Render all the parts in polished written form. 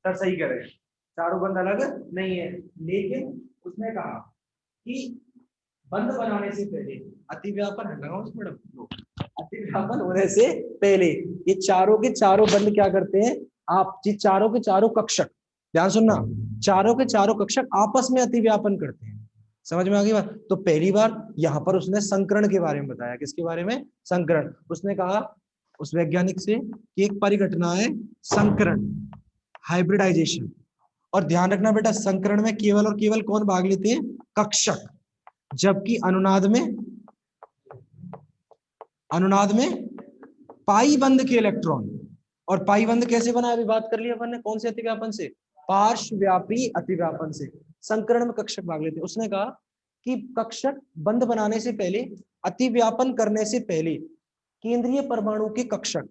Sir सही कह रहे हैं, चारों बंद अलग नहीं है, लेकिन उसने कहा कि बंद बनाने से पहले अतिव्यापन लगाओ मैडम, अतिव्यापन होने से पहले ये चारों के चारों बंद क्या करते हैं, आप ये चारों के चारों कक्षक, ध्यान सुनना, चारों के चारों कक्षक आपस में अतिव्यापन करते हैं। समझ में आ गई बात? तो पहली बार यहां पर उसने संकरण के बारे में बताया। किसके बारे में? संकरण। उसने कहा उस वैज्ञानिक से कि एक परिघटना है संकरण, हाइब्रिडाइजेशन। और ध्यान रखना बेटा, संकरण में केवल और केवल कौन भाग लेते हैं? कक्षक। जबकि अनुनाद में पाई बंद के इलेक्ट्रॉन, और पाई बंद कैसे बना अभी बात कर लिया अपन ने, कौन से अतिव्यापन से? पार्श्वव्यापी अतिव्यापन से। संकरण में कक्षक भाग लेते हैं। उसने कहा कि कक्षक बंद बनाने से पहले, अतिव्यापन करने से पहले केंद्रीय परमाणु के कक्षक,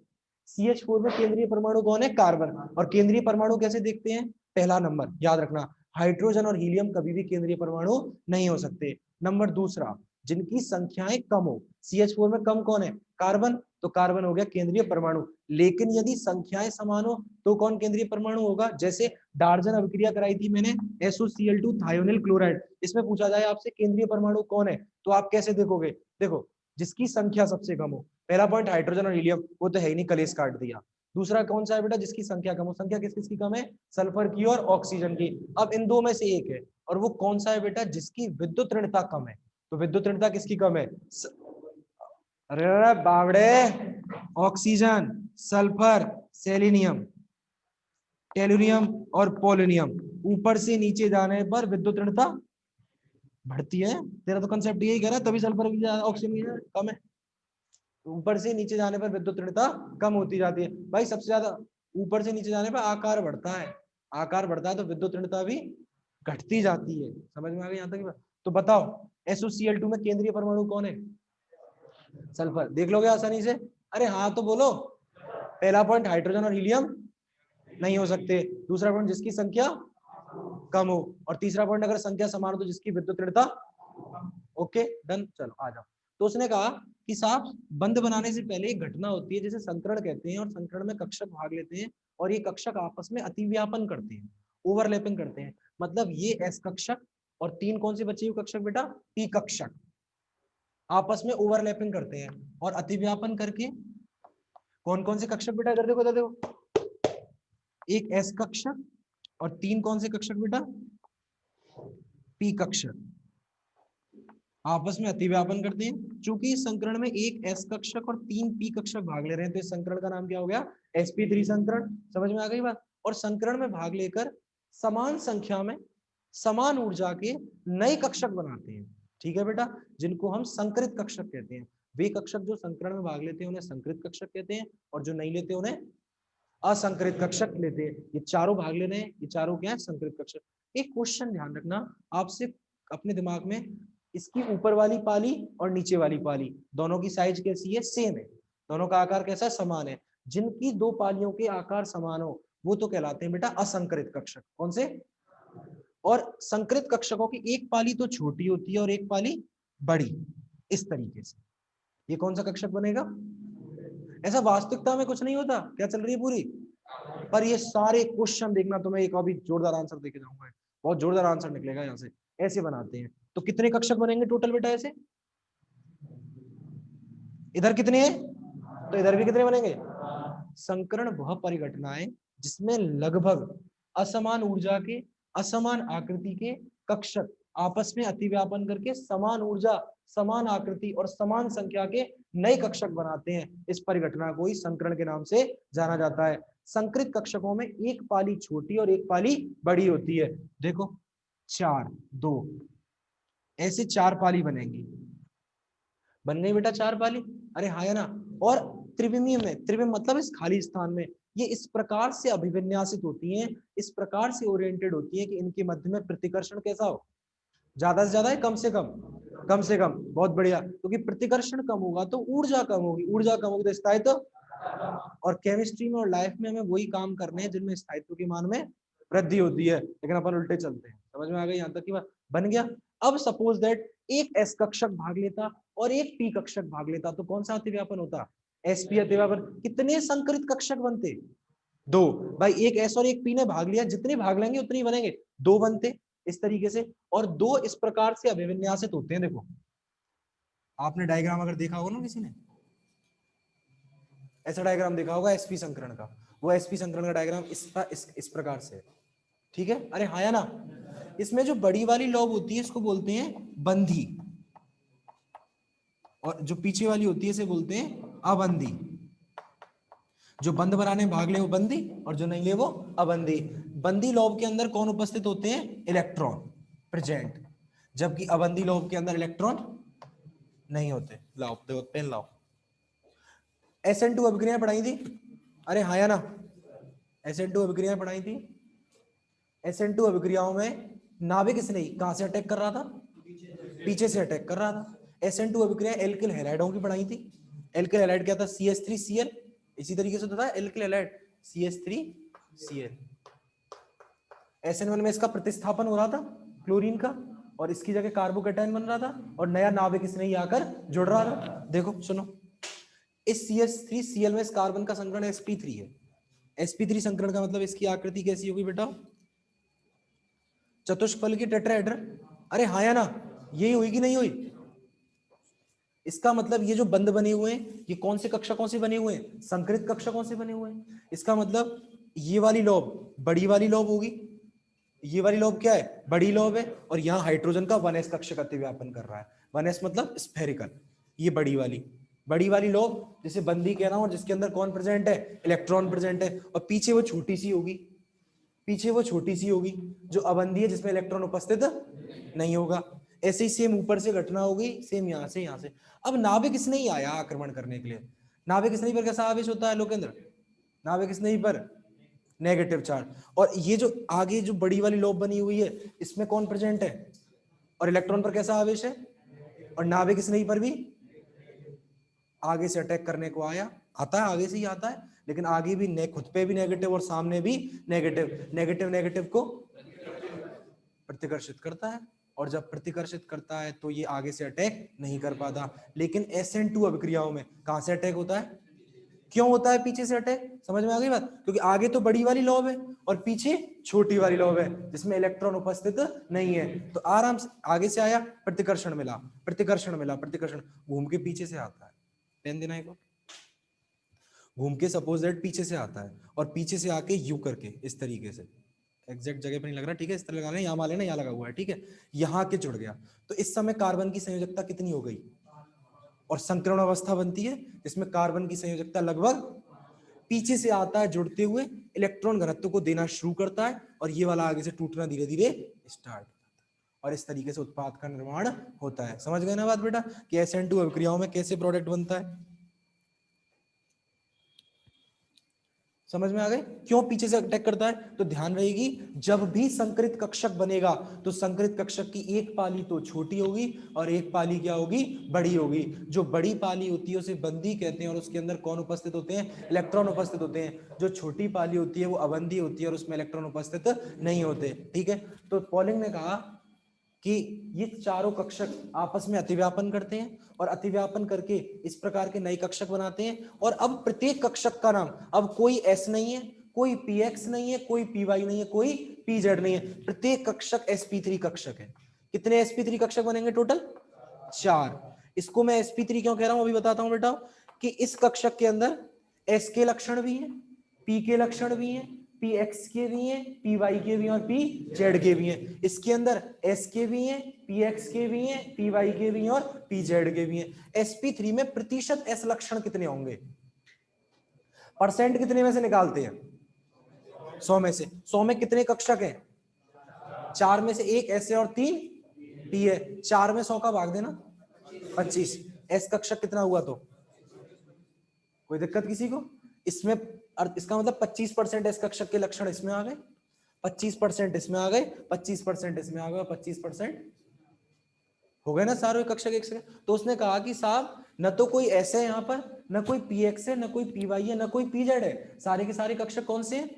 CH4 में केंद्रीय परमाणु कौन है? कार्बन। और केंद्रीय परमाणु कैसे देखते हैं? पहला नंबर याद रखना, हाइड्रोजन और हीलियम कभी भी केंद्रीय परमाणु नहीं हो सकते। नंबर दूसरा, जिनकी संख्याएं कम हो। CH4 में कम कौन है? कार्बन, तो कार्बन हो गया केंद्रीय परमाणु। लेकिन यदि संख्याएं समान हो तो कौन केंद्रीय परमाणु होगा? जैसे डार्जन अभिक्रिया कराई थी मैंने, SOCl2 थायोनिल क्लोराइड, इसमें पूछा जाए आपसे केंद्रीय परमाणु कौन है, तो आप कैसे देखोगे? देखो, जिसकी संख्या सबसे कम हो। पहला पॉइंट हाइड्रोजन और हीलियम, वो तो है ही नहीं, कलेश काट दिया। दूसरा कौन सा है बेटा? जिसकी संख्या कम हो। संख्या किस किसकी कम है? सल्फर की और ऑक्सीजन की। अब इन दो में से एक है, और वो कौन सा है बेटा? जिसकी विद्युत ऋणता कम है। तो विद्युत ऋणता किसकी कम है? अरे बावड़े, ऑक्सीजन, सल्फर, सेलेनियम, टेलुरियम और पोलोनियम। ऊपर से नीचे जाने पर विद्युत ऋणता बढ़ती है। तेरा तो कंसेप्ट यही कह रहा है, तभी सल्फर की ऑक्सीजन की कम है। ऊपर से नीचे जाने पर विद्युत ऋणता कम होती जाती है। भाई सबसे ज्यादा ऊपर से नीचे जाने पर आकार बढ़ता है, आकार बढ़ता है तो विद्युत ऋणता भी घटती जाती है। समझ में आ गई यहाँ तक? तो बताओ SOCl2 में केंद्रीय परमाणु कौन है? सल्फर। देख लोगे आसानी से? अरे हाँ तो बोलो। पहला पॉइंट, हाइड्रोजन और हीलियम नहीं हो सकते। दूसरा पॉइंट, जिसकी संख्या कम हो। और तीसरा पॉइंट, अगर संख्या समान हो तो जिसकी विद्युत ऋणता। ओके डन, चलो आ जाओ। तो उसने कहा कि साहब बंद बनाने से पहले एक घटना होती है जिसे संकरण कहते हैं, और संकरण में कक्षक भाग लेते हैं, और ये कक्षक आपस में अतिव्यापन करते हैं, ओवरलैपिंग करते हैं। मतलब ये S कक्षक और तीन कौन से बचे हुए कक्षक बेटा? P कक्षक आपस में ओवरलैपिंग करते हैं और अतिव्यापन करके कौन कौन से कक्षक बेटा? इधर देखो, इधर देखो, एक S कक्षक और तीन कौन से कक्षक बेटा? P कक्षक आपस में अतिव्यापन करते हैं। चूंकि इस संकरण में एक S कक्षक और तीन P कक्षक भाग ले रहे हैं, तो इस संकरण का नाम क्या हो गया? sp3 संकरण। समझ में आ गई बात? और संकरण में भाग लेकर समान संख्या में समान ऊर्जा के नए कक्षक बनाते हैं। ठीक है बेटा, जिनको हम संकरित कक्षक कहते हैं। वे कक्षक जो संकरण में भाग लेते हैं उन्हें संकरित कक्षक कहते हैं, और जो नहीं लेते उन्हें असंकरित कक्षक लेते हैं। ये चारों भाग ले रहे हैं, ये चारों क्या है? संकरित कक्षक। एक क्वेश्चन ध्यान रखना आपसे अपने दिमाग में, इसकी ऊपर वाली पाली और नीचे वाली पाली दोनों की साइज कैसी है? सेम है। दोनों का आकार कैसा? समान है। जिनकी दो पालियों के आकार समान हो वो तो कहलाते हैं बेटा असंकरित कक्षक। कौन से? और संकरित कक्षकों की एक पाली तो छोटी होती है और एक पाली बड़ी, इस तरीके से। ये कौन सा कक्षक बनेगा? ऐसा वास्तविकता में कुछ नहीं होता। क्या चल रही है पूरी? पर ये सारे क्वेश्चन देखना, तो मैं एक अभी जोरदार आंसर देके जाऊंगा, बहुत जोरदार आंसर निकलेगा यहाँ से। ऐसे बनाते हैं। तो कितने कक्षक बनेंगे टोटल बेटा ऐसे? इधर कितने हैं तो इधर भी कितने बनेंगे? संकरण वह परिघटना है जिसमें लगभग असमान ऊर्जा के, असमान आकृति के कक्षक आपस में अतिव्यापन करके समान ऊर्जा, समान आकृति और समान संख्या के नए कक्षक बनाते हैं। इस परिघटना को ही संकरण के नाम से जाना जाता है। संकरित कक्षकों में एक पाली छोटी और एक पाली बड़ी होती है। देखो 4 2 ऐसे 4 पाली बनेंगी। बन गई बेटा 4 पाली? अरे हाँ है ना। और त्रिविमीय में, त्रिविम मतलब इस खाली स्थान में, ये इस प्रकार से अभिविन्यासित होती हैं, इस प्रकार से ओरिएंटेड होती हैं कि इनके मध्य में प्रतिकर्षण कैसा हो? ज्यादा से ज्यादा है, कम से कम? कम से कम। बहुत बढ़िया, क्योंकि प्रतिकर्षण कम होगा तो ऊर्जा कम होगी, ऊर्जा कम होगी तो स्थायित्व। और केमिस्ट्री में और लाइफ में हमें वही काम करने हैं जिनमें स्थायित्व के मान में वृद्धि होती है, लेकिन अपन उल्टे चलते हैं। समझ में आ गई यहाँ तक की बात? बन गया। अब सपोज दैट एक S कक्षक भाग लेता और एक P कक्षक भाग लेता, तो कौन सा अतिव्यापन होता? sp अतिव्यापन। कितने संकरित कक्षक बनते? दो। भाई एक एस और एक पी ने भाग लिया, जितने भाग लेंगे उतने ही बनेंगे, दो बनते इस तरीके से। और दो इस प्रकार से अभिविन्यासित होते हैं। देखो आपने डायग्राम अगर देखा होगा ना किसी ने, ऐसा डायग्राम देखा होगा एसपी संकरण का, वो एसपी संकरण का डायग्राम इस प्रकार से, ठीक है। अरे हाँ या ना। इसमें जो बड़ी वाली लॉब होती है इसको बोलते हैं बंधी, और जो पीछे वाली होती है इसे बोलते हैं अबंधी। जो बंद बनाने में भाग ले वो बंदी, और जो नहीं ले वो अबंदी। बंदी लॉब के अंदर कौन उपस्थित होते हैं? इलेक्ट्रॉन प्रेजेंट, जबकि अबंदी लॉब के अंदर इलेक्ट्रॉन नहीं होते। लाओ देखो पेन लाओ। SN2 अभिक्रियाएं पढ़ाई थी, अरे हाँ या ना। SN2 अभिक्रियाएं पढ़ाई थी। SN2 अभिक्रियाओं में नाभिक स्नेही कहां से अटैक कर रहा था? पीछे से अटैक कर रहा था। SN2 अभिक्रिया एल्किल हैलाइडों की पढ़ाई थी। एल्किल हैलाइड क्या था? CH3Cl। इसी तरीके से होता है एल्किल हैलाइड CH3Cl। SN1 में इसका प्रतिस्थापन हो रहा था क्लोरीन का, और इसकी जगह कार्बोकेटाइन बन रहा था, और नया नाभिक स्नेही आकर जुड़ रहा था। देखो सुनो, इस CH3Cl में इस कार्बन का संकरण sp3 है। sp3 संकरण का मतलब इसकी आकृति कैसी होगी बेटा? चतुष्फल की टेट्राहेड्रल। अरे हाँ या ना, यही हुई कि नहीं हुई? इसका मतलब ये जो बंद बने हुए हैं ये कौन से कक्षकों से बने हुए हैं? संकरित कक्षकों से बने हुए हैं। इसका मतलब ये वाली लॉब बड़ी वाली लॉब होगी, ये वाली लॉब क्या है? बड़ी लॉब है, और यहाँ हाइड्रोजन का 1s कक्षक अतिव्यापन कर रहा है। 1s मतलब स्फेरिकल। ये बड़ी वाली लॉब जिसे बंदी कह रहा हूं, जिसके अंदर कौन प्रेजेंट है? इलेक्ट्रॉन प्रेजेंट है। और पीछे वो छोटी सी होगी, जो अबंधी है, जिसमें इलेक्ट्रॉन उपस्थित नहीं होगा। ऐसे ही सेम ऊपर से घटना होगी, सेम यहाँ से। अब नाभिक इसने ही आया आक्रमण करने के लिए। नाभिक स्नेही पर कैसा आवेश होता है लोकेंद्र? नाभिक स्नेही पर नेगेटिव चार्ज। और ये जो आगे जो बड़ी वाली लॉब बनी हुई है इसमें कौन प्रेजेंट है? और इलेक्ट्रॉन पर कैसा आवेश है? और नाभिक स्नेही पर भी आगे से अटैक करने को आता है, आगे से ही आता है, लेकिन आगे भी खुद पे भी नेगेटिव और सामने भी नेगेटिव। नेगेटिव को प्रतिकर्षित करता है, और जब प्रतिकर्षित करता है तो ये आगे से अटैक नहीं कर पाता। लेकिन SN2 अभिक्रियाओं में कहां से अटैक होता है? क्यों होता है पीछे से अटैक? समझ में आ गई बात? क्योंकि आगे तो बड़ी वाली लॉब है और पीछे छोटी वाली लॉब है जिसमें इलेक्ट्रॉन उपस्थित नहीं है। तो आराम से आगे से आया, प्रतिकर्षण मिला, प्रतिकर्षण घूम के पीछे से आता है। पेन देना एक, घूम के सपोज दैट पीछे से आता है, और पीछे से आके यू करके इस तरीके से, एग्जैक्ट जगह पर नहीं लग रहा, ठीक है, इस तरह लगा लेना, यहाँ मान लेना यहाँ लगा हुआ है, ठीक है, यहाँ के जुड़ गया। तो इस समय कार्बन की संयोजकता कितनी हो गई? और संकरण अवस्था बनती है जिसमें कार्बन की संयोजकता लगभग पीछे से आता है जुड़ते हुए, इलेक्ट्रॉन घनत्व को देना शुरू करता है, और ये वाला आगे से टूटना धीरे धीरे स्टार्ट, और इस तरीके से उत्पाद का निर्माण होता है। समझ गए ना बात बेटा कि SN2 अभिक्रियाओं में कैसे प्रोडक्ट बनता है? समझ में आ गए क्यों पीछे से अटैक करता है? तो ध्यान रहेगी, जब भी संकरित कक्षक बनेगा तो संकरित कक्षक की एक पाली तो छोटी होगी और एक पाली क्या होगी? बड़ी होगी। जो बड़ी पाली होती है उसे बंदी कहते हैं, और उसके अंदर कौन उपस्थित होते हैं? इलेक्ट्रॉन उपस्थित होते हैं। जो छोटी पाली होती है वो अबंधी होती है और उसमें इलेक्ट्रॉन उपस्थित नहीं होते। ठीक है, तो पॉलिंग ने कहा कि ये चारों कक्षक आपस में अतिव्यापन करते हैं, और अतिव्यापन करके इस प्रकार के नए कक्षक बनाते हैं। और अब प्रत्येक कक्षक का नाम, अब कोई S नहीं है, कोई PX नहीं है, कोई PY नहीं है, कोई PZ नहीं है, प्रत्येक कक्षक sp3 कक्षक है। कितने sp3 कक्षक बनेंगे टोटल? 4। इसको मैं sp3 क्यों कह रहा हूं अभी बताता हूं बेटा, कि इस कक्षक के अंदर S के लक्षण भी हैं, P के लक्षण भी हैं, PX के भी हैं, PY के भी हैं, और PZ के भी हैं। इसके अंदर S के भी हैं, PX के भी हैं, PY के भी हैं, और PZ के भी हैं। sp3 में प्रतिशत S लक्षण कितने होंगे? परसेंट कितने में से निकालते हैं? 100 में से। 100 में कितने कक्षक हैं? 4 में से 1 S है और 3 P है। 4 में 100 का भाग देना 25। S कक्षक कितना हुआ? तो कोई दिक्कत किसी को इसमें? इसका मतलब 25% S कक्षक के लक्षण इसमें आ गए, 25% इसमें आ गए, 25% इसमें आ गए, 25% हो गए ना सारे कक्षक एक से। तो उसने कहा कि साहब न तो कोई S है यहाँ पर, न कोई PX है, न कोई PY है, न कोई PZ है, सारे के सारे कक्षक कौन से हैं?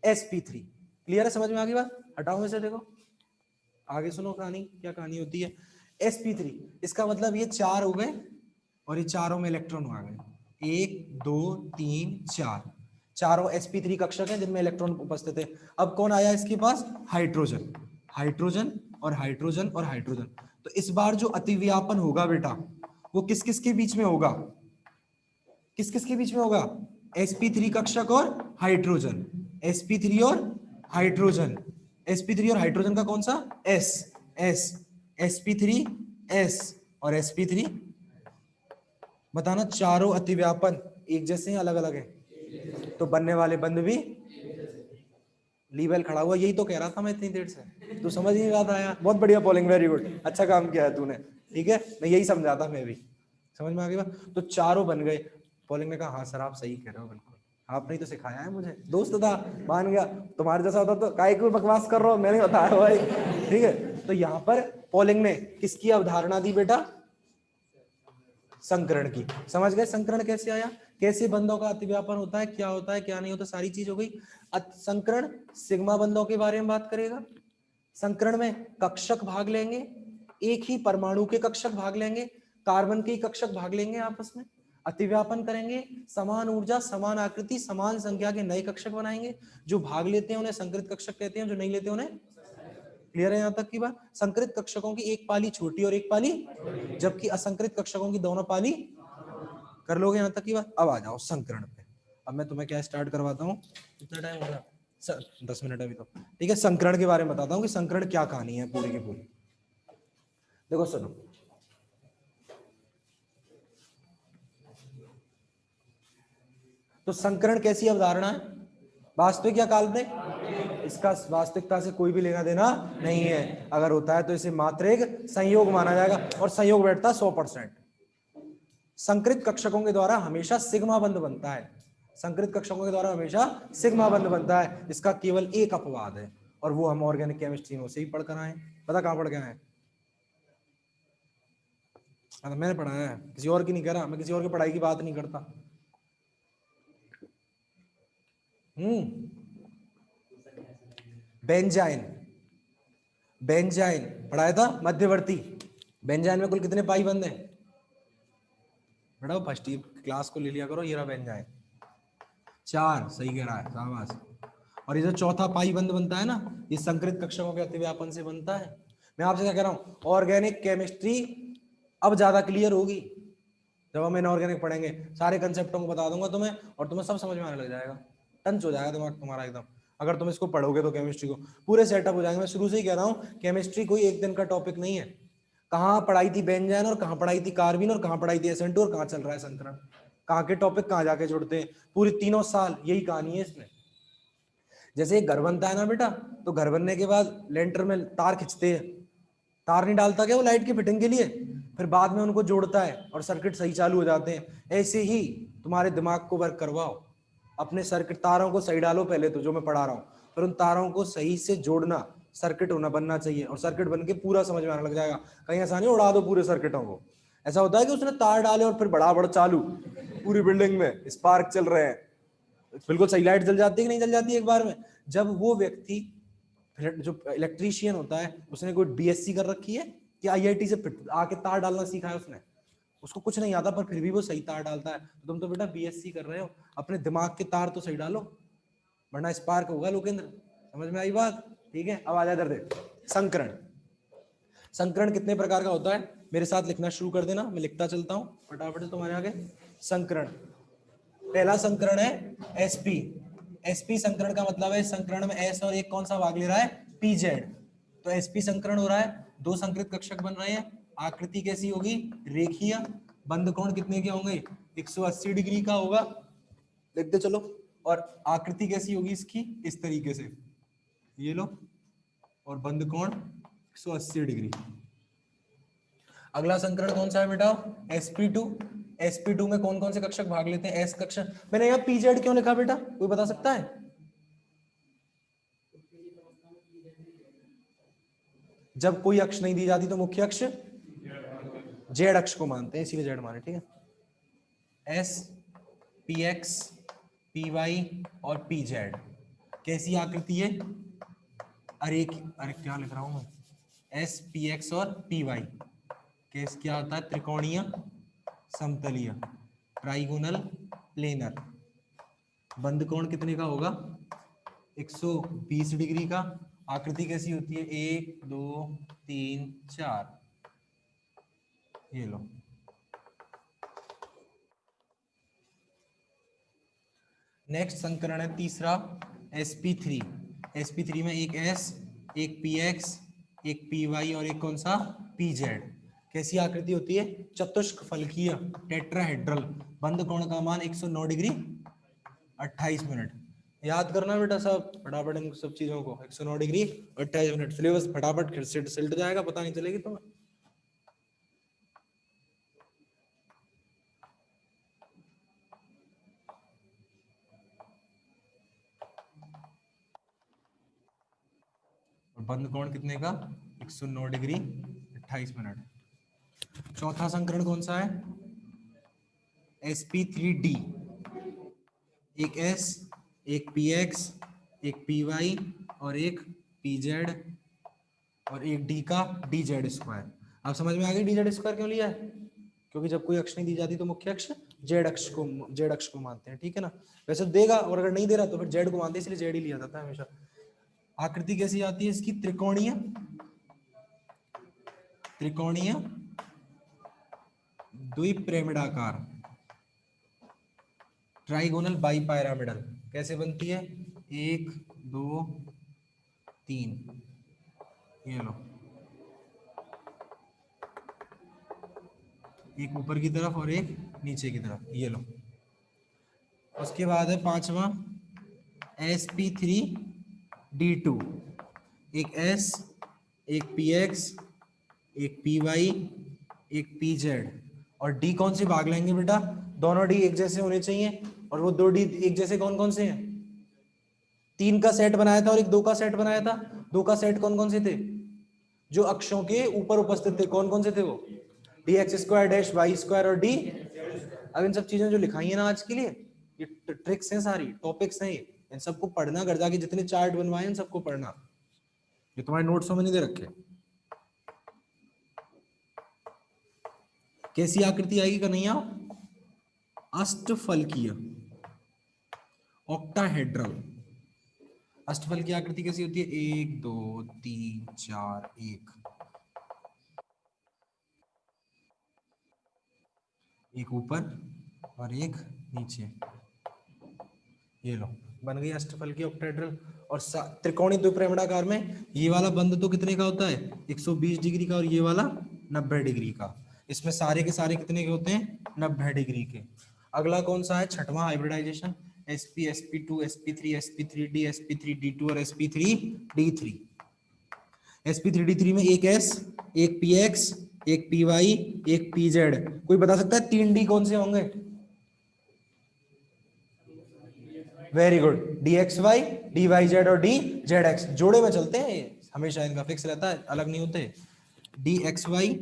sp3। क्लियर है? समझ में आ गई बात? हटाओ इसे, देखो आगे सुनो कहानी, क्या कहानी होती है। sp3 इसका मतलब ये 4 हो गए, और ये चारों में इलेक्ट्रॉन आ गए, 1 2 3 4। चारों sp3 कक्षक हैं जिनमें इलेक्ट्रॉन उपस्थित है। अब कौन आया इसके पास? हाइड्रोजन, हाइड्रोजन और हाइड्रोजन और हाइड्रोजन। तो इस बार जो अतिव्यापन होगा बेटा वो किस किस के बीच में होगा? किस किस के बीच में होगा? sp3 कक्षक और हाइड्रोजन, sp3 और हाइड्रोजन, sp3 और हाइड्रोजन का कौन सा? s, s, sp3 s और sp3। बताना चारों अतिव्यापन एक जैसे हैं अलग अलग हैं? तो बनने वाले बंध भी लीवेल खड़ा हुआ, यही तो कह रहा था मैं इतनी देर से, तू समझ नहीं रहा था यार। बहुत बढ़िया पोलिंग, वेरी गुड, अच्छा काम किया है तूने, ठीक है, मैं यही समझा था, मैं भी समझ में आ गई बात। तो चारों बन गए। पोलिंग ने कहा हाँ सर आप सही कह रहे हो, बिल्कुल आपने ही तो सिखाया है मुझे, दोस्त था, मान गया। तुम्हारे जैसा होता तो काहे को बकवास कर रहा हो, मैंने बताया भाई, ठीक है। तो यहाँ पर पोलिंग ने किसकी अवधारणा दी बेटा? संकरण की। समझ गए संकरण कैसे आया, कैसे बंधों का अतिव्यापन होता है, क्या होता है क्या नहीं होता, सारी चीज हो गई। संकरण सिग्मा बंधों के बारे में बात करेगा। संकरण में कक्षक भाग लेंगे, एक ही परमाणु के कक्षक भाग लेंगे, कार्बन के कक्षक भाग लेंगे आपस में, अतिव्यापन करेंगे, समान ऊर्जा समान आकृति समान संख्या के नए कक्षक बनाएंगे। जो भाग लेते हैं उन्हें संकृत कक्षक कहते हैं, जो नहीं लेते उन्हें। क्लियर है यहाँ तक की बात? संकृत कक्षकों की एक पाली छोटी और एक पाली, जबकि असंकृत कक्षकों की दोनों पाली। कर लोगे यहाँ तक की बात? अब आ जाओ संकरण पे। अब मैं तुम्हें क्या स्टार्ट करवाता हूँ, कितना टाइम हो गया? 10 मिनट अभी तो, ठीक है। संकरण के बारे में बताता हूँ कि संकरण क्या कहानी है पूरी की पूरी। देखो सुनो, तो संकरण कैसी अवधारणा है? वास्तविक या काल्पनिक? इसका वास्तविकता से कोई भी लेना देना नहीं है। अगर होता है तो इसे मात्र एक संयोग माना जाएगा, और संयोग बैठता 100%। संकृत कक्षकों के द्वारा हमेशा सिग्मा बंध बनता है, संकृत कक्षकों के द्वारा हमेशा सिग्मा बंध बनता है। इसका केवल एक अपवाद है, और वो हम ऑर्गेनिक केमिस्ट्री में उसे ही पढ़कर आए। पता कहां पढ़ के आए? मैंने पढ़ा है, किसी और की नहीं कह रहा, मैं किसी और की पढ़ाई की बात नहीं करता। बेंजाइन, बेंजाइन पढ़ाया था मध्यवर्ती। बेंजाइन में कुल कितने पाई बंद हैं बेटा? फर्स्ट क्लास को ले लिया करो। ये रहा बेंजाइन, 4, सही कह रहा है, शाबाश। और ये जो चौथा पाई बंद बनता है ना, ये संकृत कक्षकों के अतिव्यापन से बनता है। मैं आपसे क्या कह रहा हूँ, ऑर्गेनिक केमिस्ट्री अब ज्यादा क्लियर होगी जब हम इनऑर्गेनिक पढ़ेंगे। सारे कंसेप्टों को बता दूंगा तुम्हें, और तुम्हें सब समझ में आने लग जाएगा, टंच हो जाएगा दिमाग तुम्हारा एकदम। अगर तुम इसको पढ़ोगे तो केमिस्ट्री को पूरे सेटअप हो जाएंगे। मैं शुरू से ही कह रहा हूँ, केमिस्ट्री कोई एक दिन का टॉपिक नहीं है। कहाँ पढ़ाई थी बेंजाइन, और कहाँ पढ़ाई थी कार्बिन, और कहाँ पढ़ाई थी SN2, और कहाँ चल रहा है संकरण, कहाँ के टॉपिक कहाँ जाके जुड़ते हैं। पूरी तीनों साल यही कहानी है इसमें। जैसे एक घर बनता है ना बेटा, तो घर बनने के बाद लेंटर में तार खिंचते हैं, तार नहीं डालता क्या वो लाइट की फिटिंग के लिए, फिर बाद में उनको जोड़ता है और सर्किट सही चालू हो जाते हैं। ऐसे ही तुम्हारे दिमाग को वर्क करवाओ, अपने सर्किट तारों को सही डालो पहले तो, जो मैं पढ़ा रहा हूँ, फिर उन तारों को सही से जोड़ना, सर्किट होना बनना चाहिए, और सर्किट बन के पूरा समझ में आने लग जाएगा। कहीं ऐसा नहीं उड़ा दो पूरे सर्किटों को। ऐसा होता है कि उसने तार डाले और फिर बड़ा बड़ा चालू, पूरी बिल्डिंग में स्पार्क चल रहे हैं, बिल्कुल सही लाइट जल जाती है कि नहीं जल जाती है एक बार में। जब वो व्यक्ति जो इलेक्ट्रीशियन होता है, उसने कोई BSc कर रखी है कि IIT से आके तार डालना सीखा है उसने, उसको कुछ नहीं आता पर फिर भी वो सही तार डालता है। तो तुम तो बेटा BSc कर रहे हो, अपने दिमाग के तार तो सही डालो, वरना स्पार्क होगा लोकेंद्र। समझ में आई बात? ठीक है, अब आ जाए इधर देख। संकरण, संकरण कितने प्रकार का होता है? मेरे साथ लिखना शुरू कर देना, मैं लिखता चलता हूँ फटाफट से तुम्हारे आगे। संकरण, पहला संकरण है SP। SP संकरण का मतलब है संकरण में S और एक कौन सा भाग ले रहा है? PZ। तो SP संकरण हो रहा है, दो संकृत कक्षक बन रहे हैं। आकृति कैसी होगी? रेखीय। बंध कोण कितने के होंगे? 180 डिग्री का होगा, देखते चलो। और आकृति कैसी होगी इसकी? इस तरीके से, ये लो, और बंध कोण 180 डिग्री। अगला संकरण कौन सा है बेटा? sp2। sp2 में कौन कौन से कक्षक भाग लेते हैं? S कक्षक। मैंने यहाँ PZ क्यों लिखा बेटा, कोई बता सकता है? जब कोई अक्ष नहीं दी जाती तो मुख्य अक्ष Z अक्ष को मानते हैं, इसीलिए Z माने, ठीक है। S, PX, PY और PZ कैसी आकृति है? अरे क्या लिख रहा हूं मैं? S, PX और PY केस क्या होता है? त्रिकोणीय समतलीय, ट्राइगोनल प्लेनर। बंद कोण कितने का होगा? 120 डिग्री का। आकृति कैसी होती है? 1 2 3 4। ये लो। नेक्स्ट संकरण है तीसरा, sp3। sp3 में एक s, एक px, एक py और एक कौन सा? pz। कैसी आकृति होती है? चतुष्क फलकीय, टेट्राहेड्रल। बंद कोण का मान 109 डिग्री 28 मिनट। याद करना बेटा सब फटाफट इन सब चीजों को। 109 डिग्री 28 मिनट। सिलेबस फटाफट सिलट जाएगा, पता नहीं चलेगी तुम्हें। और बंद कोण कितने का? 109 डिग्री 28 मिनट। चौथा संकरण कौन सा है? sp3d। एक s, एक px, एक py और एक pz और एक d का dz स्क्वायर। आप समझ में आ गई dz स्क्वायर क्यों लिया है? क्योंकि जब कोई अक्ष नहीं दी जाती तो मुख्य अक्ष z अक्ष को मानते हैं, ठीक है ना। वैसे देगा, और अगर नहीं दे रहा तो फिर z को मानते हैं, इसलिए z ही लिया जाता है हमेशा। आकृति कैसी आती है इसकी? त्रिकोणीय, त्रिकोणीय द्विपिरामिडाकार, ट्राइगोनल बाइपिरामिडल। कैसे बनती है? 1 2 3। ये लो, एक ऊपर की तरफ और एक नीचे की तरफ। ये लो। उसके बाद है पांचवा, sp3d2। एक s, एक px, एक py, एक pz और d कौन से भाग लेंगे बेटा? दोनों d एक जैसे होने चाहिए। और वो दो d एक जैसे कौन कौन से हैं? 3 का सेट बनाया था और एक 2 का सेट बनाया था। 2 का सेट कौन कौन से थे? जो अक्षों के ऊपर उपस्थित थे। कौन कौन से थे वो? D X square dash Y square और डी। अब इन सब चीजें जो लिखाई है ना आज के लिए, ये ट्रिक्स हैं, सारी टॉपिक्स हैं, इन सबको पढ़ना, घर जाके जितने चार्ट बनवाए इन सबको पढ़ना। ये तुम्हारे नोट्सों में नहीं दे रखे। कैसी आकृति आएगी कन्हैया? अष्टफलकीय, ऑक्टाहेड्रल। अष्टफल की आकृति कैसी होती है? 1 2 3 4 1। एक ऊपर और एक नीचे। ये लो, बन गई अष्टफल की ऑक्टाहेड्रल। और त्रिकोणीय द्विपिरामिडाकार में ये वाला बंद तो कितने का होता है? 120 डिग्री का, और ये वाला 90 डिग्री का। इसमें सारे के सारे कितने के होते हैं? 90 डिग्री के। अगला कौन सा है? छठवां, hybridisation. sp sp2 sp3 sp3d sp3d2 और sp3d3। sp3d3 में एक s, एक px, एक py, एक pz। कोई बता सकता है 3d कौन से होंगे? वेरी गुड, dxy, dyz और dzx जोड़े में चलते हैं, हमेशा इनका फिक्स रहता है, अलग नहीं होते। dxy,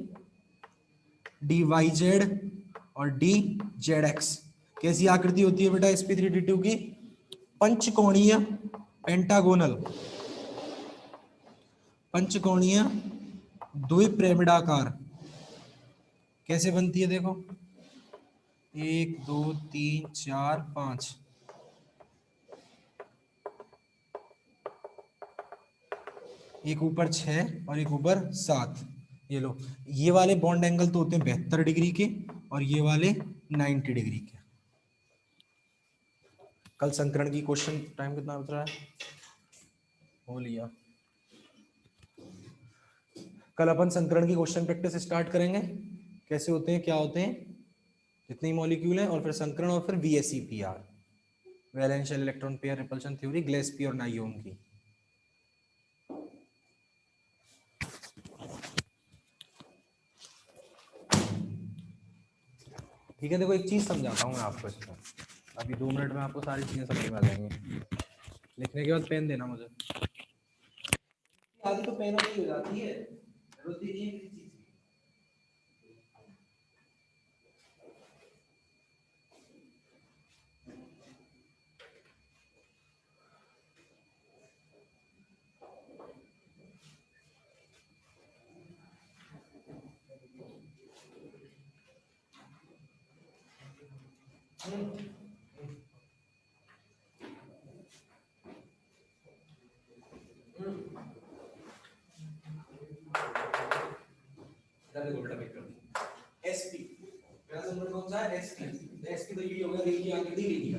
dyz और dzx। कैसी आकृति होती है बेटा sp3d2 की? पंचकोणीय, पेंटागोनल, पंचकोणीय द्विपिरामिडाकार। कैसे बनती है देखो? 1 2 3 4 5। एक ऊपर 6 और एक ऊपर 7। ये लो, ये वाले बॉन्ड एंगल तो होते हैं 72 डिग्री के, और ये वाले 90 डिग्री के। कल संकरण की क्वेश्चन टाइम कितना बच रहा है? हो लिया। कल अपन संकरण की क्वेश्चन प्रैक्टिस स्टार्ट करेंगे, कैसे होते हैं, क्या होते हैं, जितने मॉलिक्यूल हैं, और फिर संकरण, और फिर VSEPR, वैलेंशियल electron pair repulsion theory, Gillespie और नाइयोन की। ठीक है, देखो एक चीज समझाता हूँ मैं आपको इसमें। अभी 2 मिनट में आपको सारी चीजें समझ में आ जाएंगी। लिखने के बाद पेन देना मुझे। आदत तो पेनों की हो जाती है, जरूरत ही नहीं है किसी चीज की। देखो बेटा वेट कर एसपी पहला समीकरण कौन सा है एसपी एसपी तो ये हो गया रेखीय आकृति रेखीय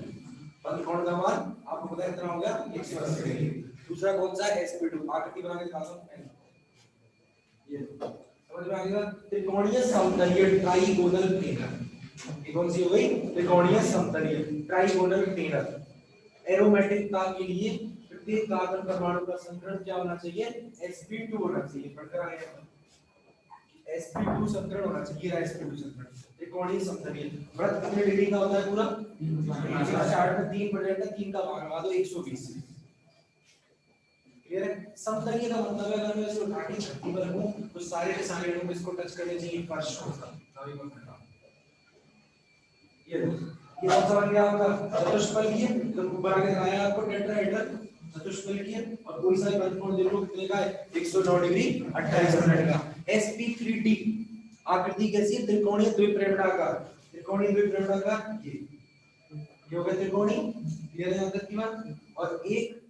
बंद कोण का मान आपको पता है कितना हो गया 180 डिग्री दूसरा कौन सा है sp2 आकृति बना के दिखाता हूं ये समझ में आ गया त्रिकोणीय समतलीय ट्राइगोनल प्लेनर ये कौन सी हो गई त्रिकोणीय समतलीय ट्राइगोनल प्लेनर एरोमेटिकता के लिए प्रत्येक कार्बन परमाणु का संकरण क्या होना चाहिए sp2 होना चाहिए पढ़कर आए sp2 संकरण होना चाहिए sp2 संकरण त्रिकोणीय समतलीय वृत्त कितने डिग्री का होता है पूरा 160 में 3% है 3 का भाग लगा दो 120 क्लियर है समतलीय का मतलब है अगर मैं इसको उठा के धरती पर हूं तो सारे के सारे अणु इसको टच करने चाहिए फर्श होगा अभी मैं कर रहा हूं ये कौन सा बन गया आपका चतुष्फलकीय तो ऊपर आके दिखाया आपको टेट्राहेड्रल चतुष्फलकीय और कोई सा बंद कोण देख लो कितने का है 109 डिग्री 28 मिनट का sp3t आकृति कैसी है त्रिकोणीय द्विपिंडाकार त्रिकोणीय द्विपिंडाकार ये हो गया त्रिकोणीय क्लियर है यहां तक की बात और एक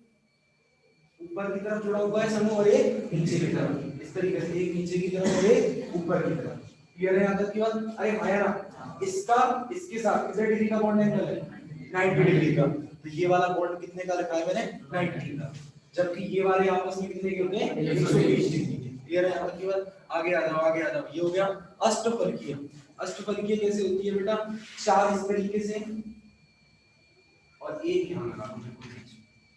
ऊपर की तरफ जुड़ा हुआ है समूह और एक नीचे की तरफ इस तरीके से एक नीचे की तरफ और एक ऊपर की तरफ क्लियर है यहां तक की बात अरे भाई ना इसका इसके साथ कितने डिग्री का बॉन्ड एंगल है 90 डिग्री का तो ये वाला बॉन्ड कितने का रखा है मैंने 90 का जबकि ये वाले आपस में कितने के होते हैं 120 डिग्री के क्लियर है यहां तक की बात आगे आ जाओ ये हो गया अष्टफलकीय अष्टफलकीय कैसे होती है बेटा चार इस तरीके से और एक यहां लगा दो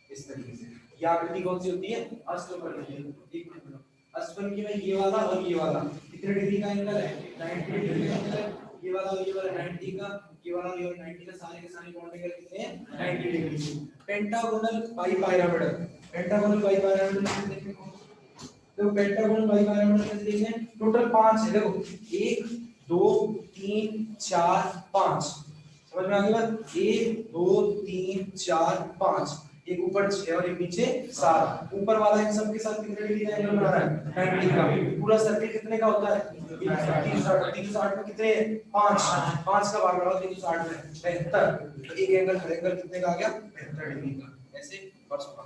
इस तरीके से ये आकृति कौन सी होती है अष्टफलकीय एक मिनट अष्टफलकीय में ये वाला और ये वाला कितने डिग्री का एंगल है 90 डिग्री का एंगल ये वाला और ये वाला 90 का ये वाला और ये वाला 90 का सारे के सारे बॉन्ड एंगल कितने हैं 90 degree pentagonal bipyramidal pentagonal bipyramidal कैसे देखें तो पेंटागोनल बाइपिरामिडल कैसे देखें टोटल 5 है देखो 1 2 3 4 5 समझ में आ गया 1 2 3 4 5 एक ऊपर 6 और एक नीचे 7 ऊपर वाला इन सब के साथ कितने डिग्री का एंगल बना रहा है 90 का पूरा सर्कल कितने का होता है 360 में कितने 5 का भाग लगाओ 360 में 75 तो एक एंगल हर एंगल कितने का आ गया 75 डिग्री का ऐसे वर्ष का